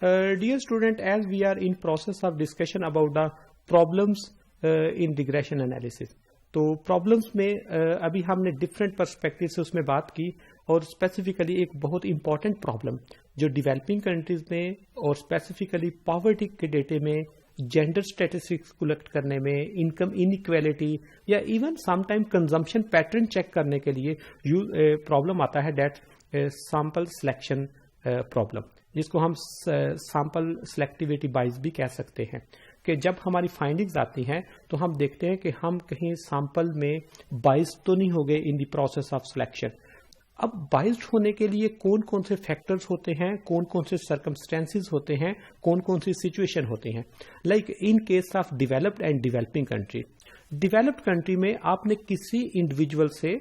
Dear student, as we are in process of discussion about the problems in regression analysis, तो problems में अभी हमने different perspective से उसमें बात की और स्पेसिफिकली एक बहुत इंपॉर्टेंट प्रॉब्लम जो डेवलपिंग कंट्रीज में और स्पेसिफिकली पॉवर्टी के डेटे में जेंडर स्टैटिस्टिक्स कलेक्ट करने में, इनकम इनइक्वालिटी या even sometime consumption pattern check करने के लिए प्रॉब्लम आता है, दैट सैंपल सिलेक्शन प्रॉब्लम, जिसको हम सैंपल सिलेक्टिविटी बाइस भी कह सकते हैं। कि जब हमारी फाइंडिंग्स आती हैं तो हम देखते हैं कि हम कहीं सैंपल में बाइस तो नहीं हो गए in the process of selection. अब बाइस्ड होने के लिए कौन कौन से फैक्टर्स होते हैं, कौन कौन से सर्कमस्टेंसेस होते हैं, कौन कौन सी सिचुएशन होती हैं। Like in case of developed and developing country, developed country में आपने किसी इंडिविजुअल से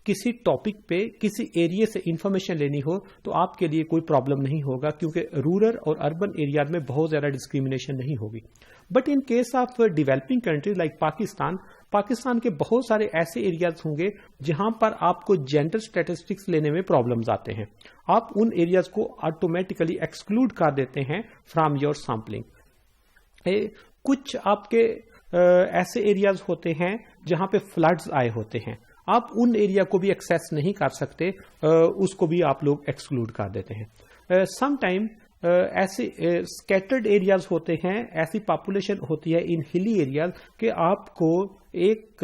किसी टॉपिक पे किसी एरिया से इंफॉर्मेशन लेनी हो तो आपके लिए कोई प्रॉब्लम नहीं होगा, क्योंकि रूरल और अर्बन एरिया में बहुत ज्यादा डिस्क्रिमिनेशन नहीं होगी। But in case of developing countries like Pakistan के बहुत सारे ऐसे एरियाज होंगे जहां पर आपको जेंडर स्टैटिस्टिक्स लेने में प्रॉब्लम्स आते हैं। आप उन एरियाज को ऑटोमेटिकली एक्सक्लूड कर देते हैं फ्रॉम योर सैम्पलिंग। कुछ आपके ऐसे एरियाज होते हैं जहां पे फ्लड्स आए होते हैं, आप उन एरिया को भी एक्सेस नहीं कर सकते, उसको भी आप लोग एक्सक्लूड कर देते हैं। समटाइम ऐसे स्कैटर्ड एरियाज होते हैं, ऐसी पॉपुलेशन होती है इन हिली एरियाज कि आपको एक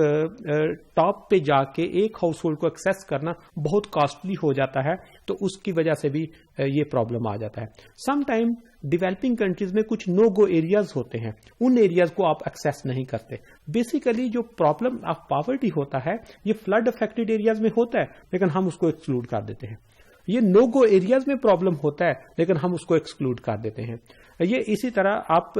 टॉप पे जाके एक हाउस होल्ड को एक्सेस करना बहुत कॉस्टली हो जाता है, तो उसकी वजह से भी ये प्रॉब्लम आ जाता है। समटाइम डेवलपिंग कंट्रीज में कुछ नो गो एरियाज होते हैं, उन एरियाज को आप एक्सेस नहीं करते। बेसिकली जो प्रॉब्लम ऑफ पॉवर्टी होता है ये फ्लड अफेक्टेड एरियाज में होता है, लेकिन हम उसको एक्सक्लूड कर देते हैं। ये नो गो एरियाज में प्रॉब्लम होता है, लेकिन हम उसको एक्सक्लूड कर देते हैं। ये इसी तरह आप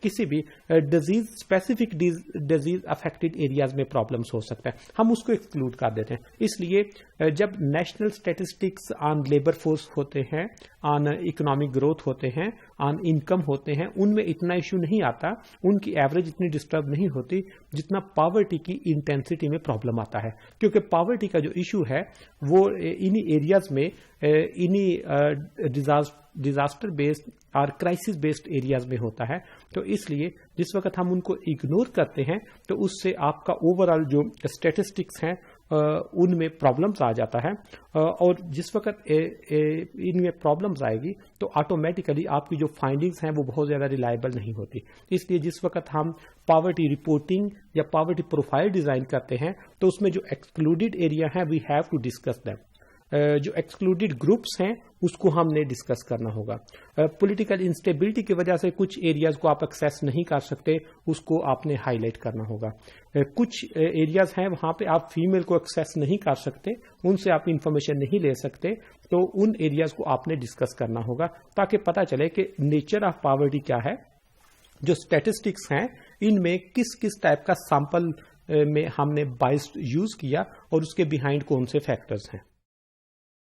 किसी भी disease, specific disease affected areas में प्रॉब्लम्स हो सकता है, हम उसको एक्सक्लूड कर देते हैं। इसलिए जब national statistics on labour force होते हैं, ऑन इकोनॉमिक ग्रोथ होते हैं, ऑन इनकम होते हैं, उनमें इतना इश्यू नहीं आता, उनकी एवरेज इतनी डिस्टर्ब नहीं होती जितना पॉवर्टी की इंटेंसिटी में प्रॉब्लम आता है। क्योंकि पॉवर्टी का जो इश्यू है वो इन्हीं एरियाज में, इन्हीं डिजास्टर बेस्ड और क्राइसिस बेस्ड एरियाज में होता है। तो इसलिए जिस वक्त हम उनको इग्नोर करते हैं तो उससे आपका ओवरऑल जो स्टैटिस्टिक्स हैं उनमें प्रॉब्लम्स आ जाता है, और जिस वक्त इनमें प्रॉब्लम्स आएगी तो ऑटोमेटिकली आपकी जो फाइंडिंग्स हैं वो बहुत ज़्यादा रिलायबल नहीं होती। इसलिए जिस वक्त हम पॉवर्टी रिपोर्टिंग या पॉवर्टी प्रोफाइल डिज़ाइन करते हैं तो उसमें जो एक्सक्लूडेड एरिया है we have to discuss them. जो एक्सक्लूडेड ग्रुप्स हैं उसको हमने डिस्कस करना होगा। पॉलिटिकल इंस्टेबिलिटी की वजह से कुछ एरियाज को आप एक्सेस नहीं कर सकते, उसको आपने हाईलाइट करना होगा। कुछ एरियाज हैं वहां पे आप फीमेल को एक्सेस नहीं कर सकते, उनसे आप इंफॉर्मेशन नहीं ले सकते, तो उन एरियाज को आपने डिस्कस करना होगा ताकि पता चले कि नेचर ऑफ पॉवर्टी क्या है, जो स्टैटिस्टिक्स हैं इनमें किस किस टाइप का सैंपल में हमने बाइस यूज किया और उसके बिहाइंड कौन से फैक्टर्स हैं।